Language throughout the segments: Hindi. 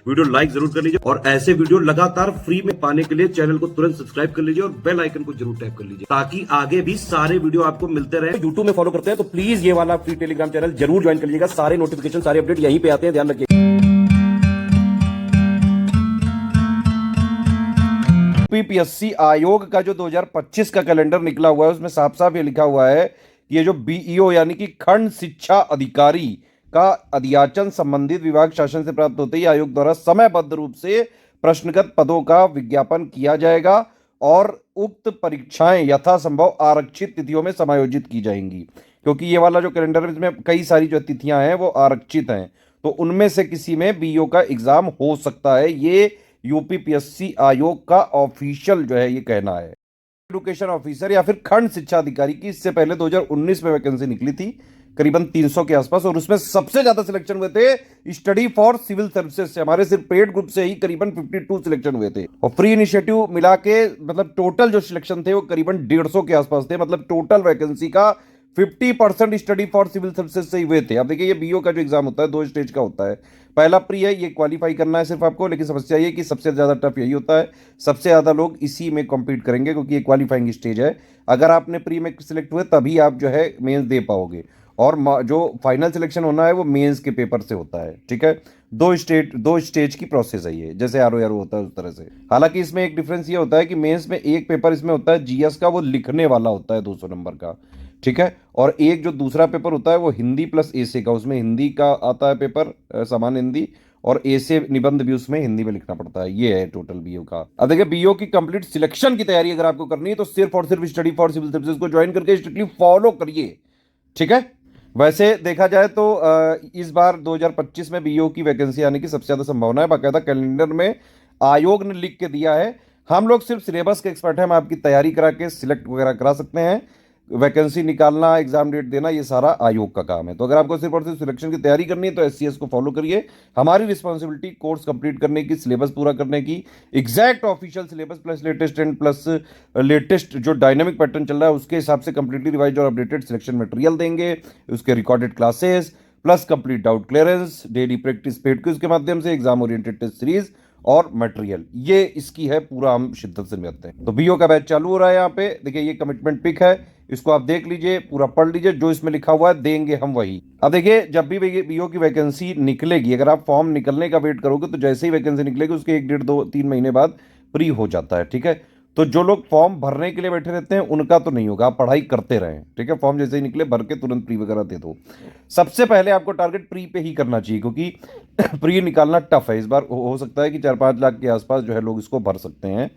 वीडियो लाइक जरूर कर लीजिए और ऐसे वीडियो लगातार फ्री में पाने के लिए चैनल को तुरंत सब्सक्राइब कर लीजिए और बेल आइकन को जरूर टैप कर लीजिए ताकि आगे भी सारे वीडियो आपको मिलते रहे। यूट्यूब में फॉलो करते हैं तो प्लीज ये वाला फ्री टेलीग्राम चैनल जरूर ज्वाइन कर लीजिएगा। सारे नोटिफिकेशन सारे अपडेट यहीं पे आते हैं, ध्यान रखिए। यूपीपीएससी आयोग का जो 2025 का कैलेंडर निकला हुआ है उसमें साफ साफ ये लिखा हुआ है कि ये जो बीईओ यानी कि खंड शिक्षा अधिकारी का अध्याचन संबंधित विभाग शासन से प्राप्त होते ही आयोग द्वारा समयबद्ध रूप से प्रश्नगत पदों का विज्ञापन किया जाएगा और उक्त परीक्षाएं यथासंभव आरक्षित तिथियों में समायोजित की जाएंगी। क्योंकि ये वाला जो कैलेंडर है इसमें कई सारी जो तिथियां हैं वो आरक्षित हैं, तो उनमें से किसी में बीईओ का एग्जाम हो सकता है। ये यूपीपीएससी आयोग का ऑफिशियल जो है ये कहना है। एजुकेशन ऑफिसर या फिर खंड शिक्षा अधिकारी की इससे पहले 2019 में वैकेंसी निकली थी करीबन 300 के आसपास, और उसमें सबसे ज्यादा सिलेक्शन हुए थे स्टडी फॉर सिविल सर्विसेज से। हमारे सिर्फ पेड ग्रुप से ही करीबन 52 सिलेक्शन हुए थे और फ्री इनिशिएटिव मिला के मतलब टोटल जो सिलेक्शन थे वो करीबन 150 के आसपास थे। मतलब टोटल वैकेंसी का 50% स्टडी फॉर सिविल सर्विसेज से ही हुए थे। अब देखिए ये बीओ का जो एग्जाम होता है 2 स्टेज का होता है। पहला प्री है, ये क्वालिफाई करना है सिर्फ आपको, लेकिन समस्या ये कि सबसे ज्यादा टफ यही होता है, सबसे ज्यादा लोग इसी में कॉम्पीट करेंगे क्योंकि ये क्वालिफाइंग स्टेज है। अगर आपने प्री में सिलेक्ट हुए तभी आप जो है मेंस दे पाओगे, और जो फाइनल सिलेक्शन होना है वो मेंस के पेपर से होता है। ठीक है, 2 स्टेज की प्रोसेस है ये, जैसे आरओ होता है उस तरह से। हालांकि इसमें एक डिफरेंस ये होता है कि मेंस में एक पेपर इसमें होता है जीएस का, वो लिखने वाला होता है 200 नंबर का। ठीक है, और एक जो दूसरा पेपर होता है वो हिंदी प्लस एसे का, उसमें हिंदी का आता है पेपर, सामान्य हिंदी, और एसे निबंध भी उसमें हिंदी में लिखना पड़ता है। ये है टोटल बीओ का। अब देखिए बीओ की कंप्लीट सिलेक्शन की तैयारी अगर आपको करनी है तो सिर्फ और सिर्फ स्टडी फॉर सिविल सर्विसेज को ज्वाइन करके स्ट्रिक्टली फॉलो करिए। ठीक है, वैसे देखा जाए तो इस बार 2025 में बीओ की वैकेंसी आने की सबसे ज्यादा संभावना है। बाकायदा कैलेंडर में आयोग ने लिख के दिया है। हम लोग सिर्फ सिलेबस के एक्सपर्ट हैं, हम आपकी तैयारी करा के सिलेक्ट वगैरह करा सकते हैं। वैकेंसी निकालना, एग्जाम डेट देना, ये सारा आयोग का काम है। तो अगर आपको सिर्फ और सिर्फ सिलेक्शन की तैयारी करनी है तो एससीएस को फॉलो करिए। हमारी रिस्पॉन्सिबिलिटी कोर्स कंप्लीट करने की, सिलेबस पूरा करने की, exact official syllabus plus latest and plus latest जो डायनामिक पैटर्न चल रहा है उसके हिसाब से कंप्लीटली रिवाइज और अपडेटेड सिलेक्शन मटेरियल देंगे, उसके recorded classes plus complete doubt clearance, daily practice paid quiz के माध्यम से, एग्जाम ओरिएंटेड टेस्ट सीरीज और मटेरियल, ये इसकी है, पूरा हम शिद्दत से निभाते हैं। तो बीओ का बैच चालू हो रहा है। यहाँ पे देखिए ये कमिटमेंट पिक है, इसको आप देख लीजिए, पूरा पढ़ लीजिए, जो इसमें लिखा हुआ है देंगे हम वही। अब देखिए जब भी बीओ की वैकेंसी निकलेगी, अगर आप फॉर्म निकलने का वेट करोगे तो जैसे ही वैकेंसी निकलेगी उसके 1 डेढ़ 2 3 महीने बाद प्री हो जाता है। ठीक है, तो जो लोग फॉर्म भरने के लिए बैठे रहते हैं उनका तो नहीं होगा, आप पढ़ाई करते रहें। ठीक है, फॉर्म जैसे ही निकले भर के तुरंत प्री वगैरह दे दो। सबसे पहले आपको टारगेट प्री पे ही करना चाहिए क्योंकि प्री निकालना टफ है। इस बार हो सकता है कि 4-5 लाख के आसपास जो है लोग इसको भर सकते हैं,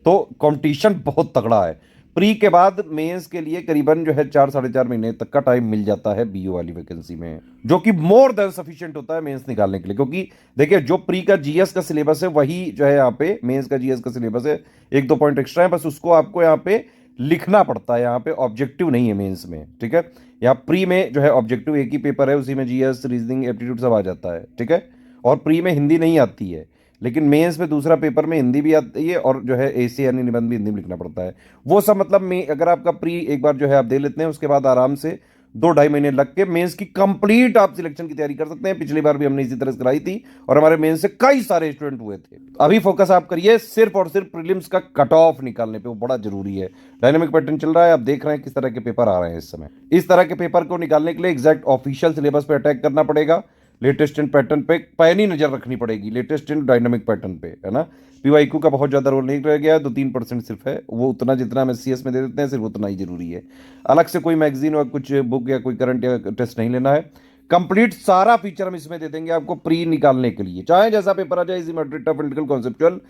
तो कंपटीशन बहुत तगड़ा है। प्री के बाद मेंस के लिए करीबन जो है 4-4.5 महीने तक का टाइम मिल जाता है बीओ वाली वैकेंसी में, जो कि मोर देन सफिशिएंट होता है मेंस निकालने के लिए। क्योंकि देखिए जो प्री का जीएस का सिलेबस है वही जो है यहाँ पे मेंस का जीएस का सिलेबस है, 1-2 पॉइंट एक्स्ट्रा है, बस उसको आपको यहाँ पे लिखना पड़ता है। यहाँ पे ऑब्जेक्टिव नहीं है मेंस में। ठीक है, यहाँ प्री में जो है ऑब्जेक्टिव एक ही पेपर है, उसी में जीएस, रीजनिंग, एप्टीट्यूड सब आ जाता है। ठीक है, और प्री में हिंदी नहीं आती है, लेकिन मेंस में दूसरा पेपर में हिंदी भी आती है और जो है एसे यानी निबंध भी हिंदी में लिखना पड़ता है। वो सब मतलब में अगर आपका प्री एक बार जो है आप दे लेते हैं उसके बाद आराम से 2-2.5 महीने लग के मेंस की कंप्लीट आप सिलेक्शन की तैयारी कर सकते हैं। पिछली बार भी हमने इसी तरह से कराई थी और हमारे मेंस से कई सारे स्टूडेंट हुए थे। अभी फोकस आप करिए सिर्फ और सिर्फ प्रीलिम्स का कट ऑफ निकालने पे, वो बड़ा जरूरी है। डायनामिक पैटर्न चल रहा है, आप देख रहे हैं किस तरह के पेपर आ रहे हैं इस समय। इस तरह के पेपर को निकालने के लिए एग्जैक्ट ऑफिशियल सिलेबस पे अटैक करना पड़ेगा, लेटेस्ट एंड पैटर्न पे पैनी नजर रखनी पड़ेगी, लेटेस्ट एंड डायनामिक पैटर्न पे, है ना। पीवाईक्यू का बहुत ज्यादा रोल नहीं रह गया है, 2-3% सिर्फ है, वो उतना जितना हम एससीएस में दे देते हैं सिर्फ उतना ही जरूरी है। अलग से कोई मैगजीन और कुछ बुक या कोई करंट या टेस्ट नहीं लेना है। कंप्लीट सारा फीचर हम इसमें दे देंगे आपको प्री निकालने के लिए, चाहे जैसा पेपर आ जाए, easy, moderate, tough, political, conceptual,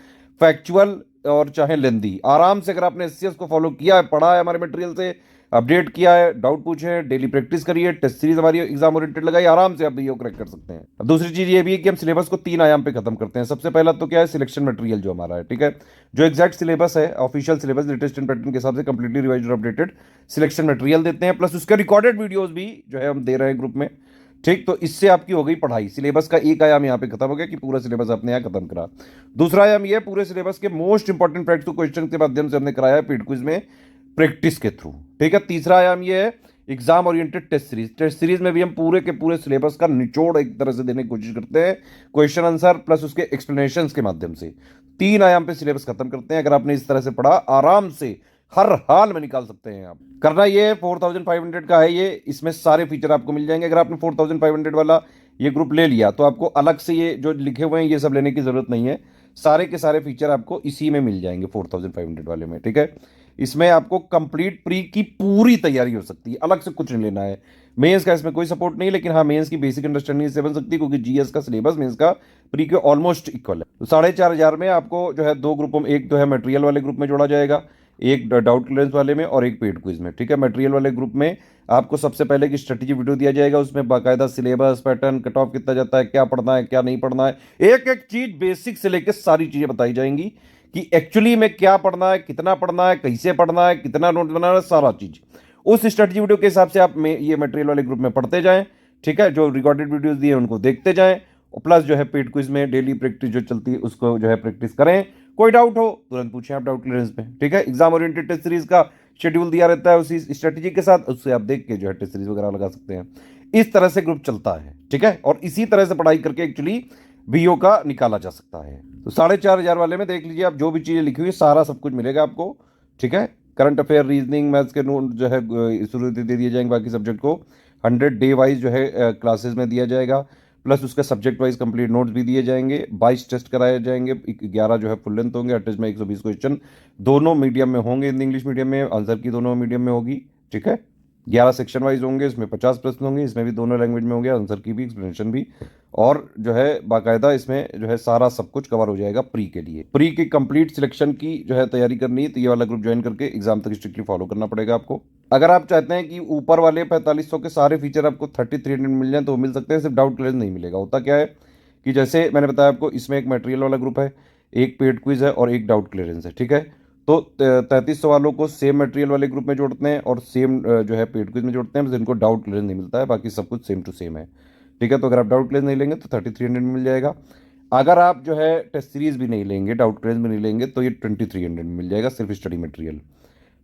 factual और चाहे लेंदी। आराम से अगर आपने एससीएस को फॉलो किया है, पढ़ा है हमारे मटेरियल से, अपडेट किया है, डाउट पूछे, डेली प्रैक्टिस करिए, टेस्ट सीरीज हमारी एग्जाम ओरिएंटेड लगाई, आराम से आप बीओ क्रैक कर सकते हैं। अब दूसरी चीज ये भी है कि हम सिलेबस को 3 आयाम पे खत्म करते हैं। सबसे पहला तो क्या है, सिलेक्शन मटेरियल जो हमारा है। ठीक है, जो एग्जैक्ट सिलेबस है, official syllabus, latest and pattern के हिसाब से कंप्लीटली रिवाइज और अपडेटेड सिलेक्शन मटेरियल देते हैं, प्लस उसके रिकॉर्डेड वीडियोज भी जो है हम दे रहे हैं ग्रुप में। ठीक, तो इससे आपकी हो गई पढ़ाई। सिलेबस का एक आयाम यहाँ पे खत्म हो गया कि पूरा सिलेबस आपने यहाँ खत्म करा। दूसरा आयाम ये पूरे सिलेबस के मोस्ट इंपॉर्टेंट फैक्ट क्वेश्चन के माध्यम से हमने कराया है पेड क्विज में प्रैक्टिस के थ्रू। ठीक है, तीसरा आयाम ये है एग्जाम ओरिएंटेड टेस्ट सीरीज में भी हम पूरे के पूरे सिलेबस का निचोड़ एक तरह से देने की कोशिश करते हैं, क्वेश्चन आंसर प्लस उसके एक्सप्लेनेशंस के माध्यम से 3 आयाम पे सिलेबस खत्म करते हैं। अगर आपने इस तरह से पढ़ा, आराम से हर हाल में निकाल सकते हैं आप। करना ये 4500 का है, ये इसमें सारे फीचर आपको मिल जाएंगे। अगर आपने 4500 वाला ये ग्रुप ले लिया तो आपको अलग से ये जो लिखे हुए हैं ये सब लेने की जरूरत नहीं है, सारे के सारे फीचर आपको इसी में मिल जाएंगे 4500 वाले में, ठीक है। इसमें आपको कंप्लीट प्री की पूरी तैयारी हो सकती है, अलग से कुछ नहीं लेना है। मेंस का इसमें कोई सपोर्ट नहीं, लेकिन हाँ मेंस की बेसिक अंडरस्टैंडिंग इससे बन सकती है, क्योंकि जीएस का सिलेबस मेंस का प्री के ऑलमोस्ट इक्वल है। तो 4500 में आपको जो है 2 ग्रुपों में, एक तो है मटेरियल वाले ग्रुप में जोड़ा जाएगा, एक डाउट क्लियरेंस वाले में और एक पेड क्विज में, ठीक है। मटेरियल वाले ग्रुप में आपको सबसे पहले की स्ट्रेटेजी वीडियो दिया जाएगा, उसमें बाकायदा सिलेबस पैटर्न कट ऑफ कितना जाता है, क्या पढ़ना है क्या नहीं पढ़ना है, एक एक चीज बेसिक से लेकर सारी चीजें बताई जाएंगी कि एक्चुअली में क्या पढ़ना है, कितना पढ़ना है, कैसे पढ़ना है, कितना नोट बनाना है, सारा चीज उस स्ट्रेटेजी वीडियो के हिसाब से आप ये मटेरियल वाले ग्रुप में पढ़ते जाएं, ठीक है। जो रिकॉर्डेड वीडियोस दिए उनको देखते जाएं, और प्लस जो है पेड क्विज में डेली प्रैक्टिस जो चलती है उसको जो है प्रैक्टिस करें। कोई डाउट हो तुरंत पूछें आप डाउट क्लियरेंस में, ठीक है। एग्जाम ओरिएंटेड टेस्ट सीरीज का शेड्यूल दिया रहता है उसी स्ट्रेटेजी के साथ, उससे आप देख के जो है टेस्ट सीरीज वगैरह लगा सकते हैं। इस तरह से ग्रुप चलता है, ठीक है, और इसी तरह से पढ़ाई करके एक्चुअली बीओ का निकाला जा सकता है। तो 4500 वाले में देख लीजिए आप, जो भी चीज़ें लिखी हुई सारा सब कुछ मिलेगा आपको, ठीक है। करंट अफेयर, रीजनिंग, मैथ्स के नोट जो है शुरू दे दिए जाएंगे, बाकी सब्जेक्ट को 100 डे वाइज जो है क्लासेस में दिया जाएगा, प्लस उसका सब्जेक्ट वाइज कंप्लीट नोट्स भी दिए जाएंगे। 22 टेस्ट कराए जाएंगे, 11 जो है फुल लेंथ होंगे, 8 टेस्ट में 120 क्वेश्चन दोनों मीडियम में होंगे, हिंदी इंग्लिश मीडियम में, आंसर की दोनों मीडियम में होगी, ठीक है। 11 सेक्शन वाइज होंगे, इसमें 50 प्रश्न होंगे, इसमें भी दोनों लैंग्वेज में होंगे, आंसर की भी एक्सप्लेनेशन भी, और जो है बाकायदा इसमें जो है सारा सब कुछ कवर हो जाएगा प्री के लिए। प्री की कंप्लीट सिलेक्शन की जो है तैयारी करनी है तो ये वाला ग्रुप ज्वाइन करके एग्जाम तक स्ट्रिक्टली फॉलो करना पड़ेगा आपको। अगर आप चाहते हैं कि ऊपर वाले 4500 के सारे फीचर आपको 3300 मिल जाए तो मिल सकते हैं, सिर्फ डाउट क्लियरेंस नहीं मिलेगा। होता क्या है कि जैसे मैंने बताया आपको, इसमें एक मटेरियल वाला ग्रुप है, एक पेड क्विज है और एक डाउट क्लियरेंस है, ठीक है। तो 3300 वालों को सेम मटेरियल वाले ग्रुप में जोड़ते हैं और सेम जो है पेड क्विज में जोड़ते हैं, जिनको डाउट क्लियरेंस नहीं मिलता है, बाकी सब कुछ सेम टू सेम है, ठीक है। तो अगर आप डाउट क्लियरेंस नहीं लेंगे तो 3300 में मिल जाएगा। अगर आप जो है टेस्ट सीरीज भी नहीं लेंगे, डाउट क्लियरेंस भी नहीं लेंगे, तो ये 2300 में मिल जाएगा, सिर्फ स्टडी मटेरियल,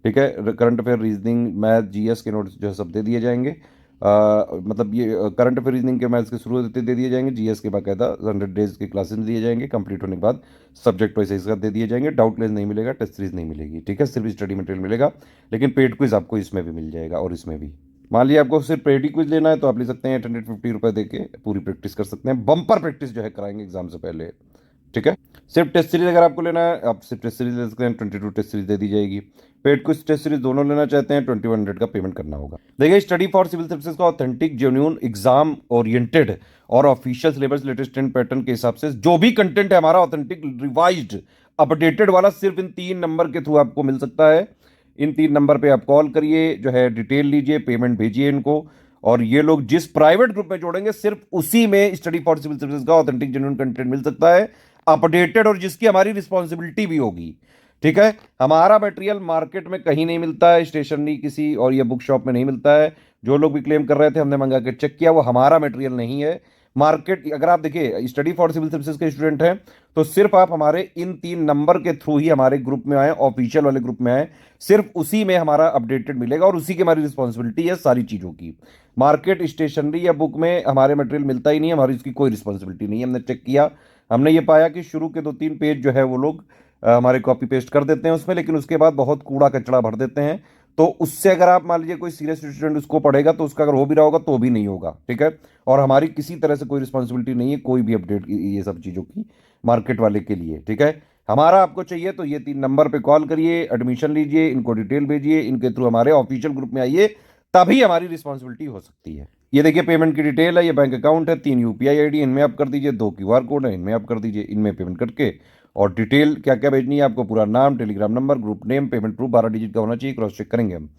ठीक है। Current affair, reasoning, math, GS के नोट्स जो है सब दे दिए जाएंगे। मतलब ये करंट अफेयर, रीजनिंग के मैथ्स के शुरू होते दे दिए जाएंगे, जीएस के बाकायदा 100 डेज के क्लासेस दिए जाएंगे, कंप्लीट होने के बाद सब्जेक्ट वाइज इसका दे दिए जाएंगे। डाउट क्लियरेंस नहीं मिलेगा, टेस्ट सीरीज नहीं मिलेगी, ठीक है, सिर्फ स्टडी मटेरियल मिलेगा। लेकिन पेड क्विज आपको इसमें भी मिल जाएगा और इसमें भी। मान लिया आपको सिर्फ पेड क्विज लेना है तो आप ले सकते हैं, 850 रुपये दे के पूरी प्रैक्टिस कर सकते हैं, बम्पर प्रैक्टिस जो है कराएंगे एग्जाम से पहले, ठीक है। सिर्फ टेस्ट सीरीज अगर आपको लेना है आप सिर्फ टेस्ट सीरीज ले सकते हैं, 22 टेस्ट सीरीज दे दी जाएगी। पेड क्विज टेस्ट सीरीज दोनों लेना चाहते हैं 2100 का पेमेंट करना होगा। देखिए, स्टडी फॉर सिविल सर्विसेज का ऑथेंटिक, जेन्युइन, एग्जाम ओरिएंटेड और official syllabus, latest trend pattern के हिसाब से जो भी कंटेंट है हमारा ऑथेंटिक, रिवाइज्ड, अपडेटेड वाला, सिर्फ इन 3 नंबर के थ्रू आपको मिल सकता है। इन 3 नंबर पे आप कॉल करिए, जो है डिटेल लीजिए, पेमेंट भेजिए इनको, और ये लोग जिस प्राइवेट ग्रुप में जोड़ेंगे सिर्फ उसी में स्टडी फॉर सिविल सर्विसेज का ऑथेंटिक, जेन्युइन कंटेंट मिल सकता है, अपडेटेड, और जिसकी हमारी रिस्पॉन्सिबिलिटी भी होगी, ठीक है। हमारा मटेरियल मार्केट में कहीं नहीं मिलता है, स्टेशनरी किसी और ये बुक शॉप में नहीं मिलता है। जो लोग भी क्लेम कर रहे थे, हमने मंगा के चेक किया, वो हमारा मटेरियल नहीं है। मार्केट, अगर आप देखिए स्टडी फॉर सिविल सर्विसेज के स्टूडेंट हैं तो सिर्फ आप हमारे इन 3 नंबर के थ्रू ही हमारे ग्रुप में आए, ऑफिशियल वाले ग्रुप में आए, सिर्फ उसी में हमारा अपडेटेड मिलेगा और उसी की हमारी रिस्पॉन्सिबिलिटी है सारी चीज़ों की। मार्केट, स्टेशनरी या बुक में हमारे मटेरियल मिलता ही नहीं है, हमारी इसकी कोई रिस्पॉन्सिबिलिटी नहीं है। हमने चेक किया, हमने ये पाया कि शुरू के 2-3 पेज जो है वो लोग हमारे कॉपी पेस्ट कर देते हैं उसमें, लेकिन उसके बाद बहुत कूड़ा कचड़ा भर देते हैं। तो उससे अगर आप मान लीजिए कोई सीरियस स्टूडेंट उसको पढ़ेगा तो उसका अगर हो भी रहा होगा तो भी नहीं होगा, ठीक है। और हमारी किसी तरह से कोई रिस्पॉन्सिबिलिटी नहीं है कोई भी अपडेट ये सब चीज़ों की मार्केट वाले के लिए, ठीक है। हमारा आपको चाहिए तो ये 3 नंबर पे कॉल करिए, एडमिशन लीजिए, इनको डिटेल भेजिए, इनके थ्रू हमारे ऑफिशियल ग्रुप में आइए, तभी हमारी रिस्पॉन्सिबिलिटी हो सकती है। ये देखिए पेमेंट की डिटेल है, ये बैंक अकाउंट है, 3 यूपीआई आईडी, इनमें आप कर दीजिए, 2 क्यूआर कोड है, इनमें आप कर दीजिए, इनमें पेमेंट करके, और डिटेल क्या क्या भेजनी है आपको, पूरा नाम, Telegram number, group name, payment proof 12 digit का होना चाहिए, क्रॉस चेक करेंगे हम।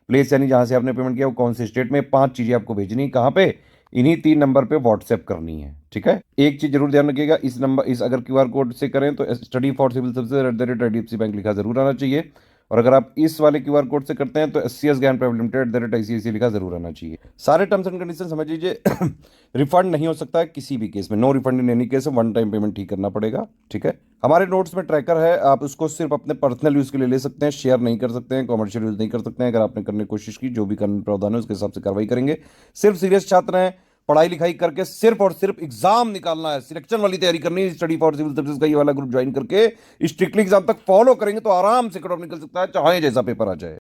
प्लेस यानी जहाँ से आपने पेमेंट किया वो कौन से स्टेट में, 5 चीज़ें आपको भेजनी है, कहाँ पे, इन्हीं 3 नंबर पे व्हाट्सएप करनी है, ठीक है। एक चीज़ जरूर ध्यान रखिएगा, इस नंबर, इस अगर क्यूआर कोड से करें तो study for civil services @IDFC bank लिखा जरूर आना चाहिए, और अगर आप इस वाले क्यूआर कोड से करते हैं तो SCS ज्ञान प्राइवेट लिमिटेड @ICICI लिखा जरूर आना चाहिए। सारे टर्म्स एंड कंडीशन समझ लीजिए। रिफंड नहीं हो सकता है किसी भी केस में, no refund in any case, 1 time payment ही करना पड़ेगा, ठीक है। हमारे नोट्स में ट्रैकर है, आप उसको सिर्फ अपने पर्सनल यूज के लिए ले सकते हैं, शेयर नहीं कर सकते हैं, कॉमर्शियल यूज नहीं कर सकते हैं। अगर आपने करने की कोशिश की, जो भी कानूनी प्रावधान है उसके हिसाब से कार्रवाई करेंगे। सिर्फ सीरियस छात्र हैं, पढ़ाई लिखाई करके सिर्फ और सिर्फ एग्जाम निकालना है, सिलेक्शन वाली तैयारी करनी है। स्टडी फॉर सिविल सर्विसेज का ये वाला ग्रुप ज्वाइन करके स्ट्रिक्टली एग्जाम तक फॉलो करेंगे तो आराम से कट ऑफ निकल सकता है, चाहे जैसा पेपर आ जाए।